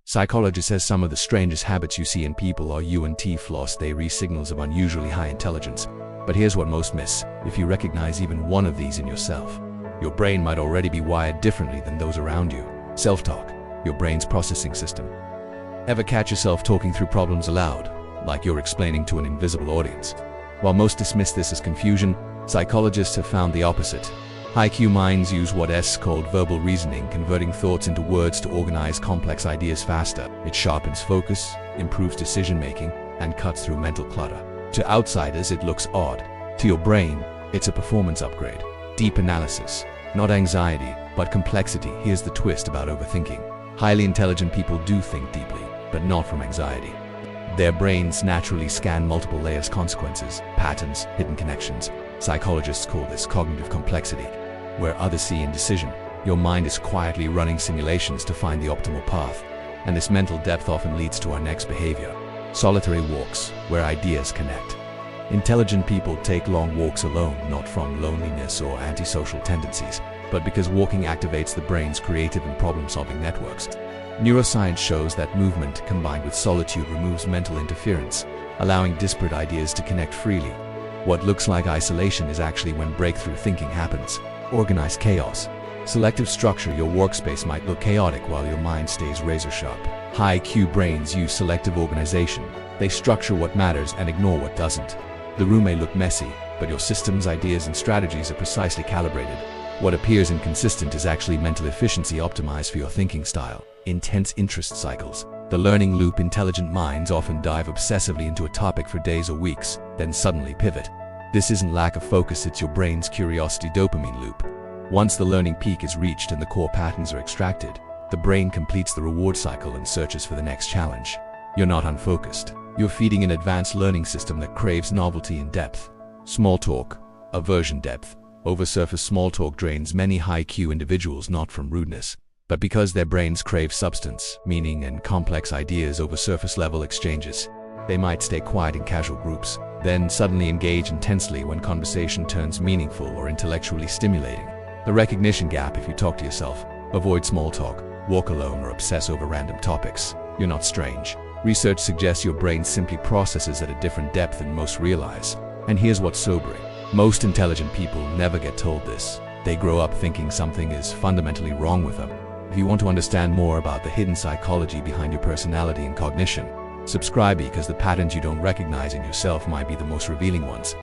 Psychology says some of the strangest habits you see in people are UNT floss. They read signals of unusually high intelligence. But here's what most miss: if you recognize even one of these in yourself, your brain might already be wired differently than those around you. Self-talk, your brain's processing system. Ever catch yourself talking through problems aloud, like you're explaining to an invisible audience? While most dismiss this as confusion, psychologists have found the opposite. High-Q minds use what's called verbal reasoning, converting thoughts into words to organize complex ideas faster. It sharpens focus, improves decision-making, and cuts through mental clutter. To outsiders, it looks odd. To your brain, it's a performance upgrade. Deep analysis, not anxiety, but complexity. Here's the twist about overthinking. Highly intelligent people do think deeply, but not from anxiety. Their brains naturally scan multiple layers, consequences, patterns, hidden connections. Psychologists call this cognitive complexity. Where others see indecision, your mind is quietly running simulations to find the optimal path. And this mental depth often leads to our next behavior: solitary walks, where ideas connect. Intelligent people take long walks alone, not from loneliness or antisocial tendencies, but because walking activates the brain's creative and problem-solving networks. Neuroscience shows that movement combined with solitude removes mental interference, allowing disparate ideas to connect freely. What looks like isolation is actually when breakthrough thinking happens. Organized chaos. Selective structure. Your workspace might look chaotic while your mind stays razor-sharp. High-Q brains use selective organization. They structure what matters and ignore what doesn't. The room may look messy, but your systems, ideas, and strategies are precisely calibrated. What appears inconsistent is actually mental efficiency optimized for your thinking style. Intense interest cycles. The learning loop. Intelligent minds often dive obsessively into a topic for days or weeks, then suddenly pivot. This isn't lack of focus, it's your brain's curiosity dopamine loop. Once the learning peak is reached and the core patterns are extracted, the brain completes the reward cycle and searches for the next challenge. You're not unfocused. You're feeding an advanced learning system that craves novelty and depth. Small talk, aversion depth. Oversurface small talk drains many high-Q individuals not from rudeness, but because their brains crave substance, meaning, and complex ideas over surface-level exchanges. They might stay quiet in casual groups, then suddenly engage intensely when conversation turns meaningful or intellectually stimulating. The recognition gap. If you talk to yourself, avoid small talk, walk alone, or obsess over random topics, you're not strange. Research suggests your brain simply processes at a different depth than most realize. And here's what's sobering. Most intelligent people never get told this. They grow up thinking something is fundamentally wrong with them. If you want to understand more about the hidden psychology behind your personality and cognition, subscribe, because the patterns you don't recognize in yourself might be the most revealing ones.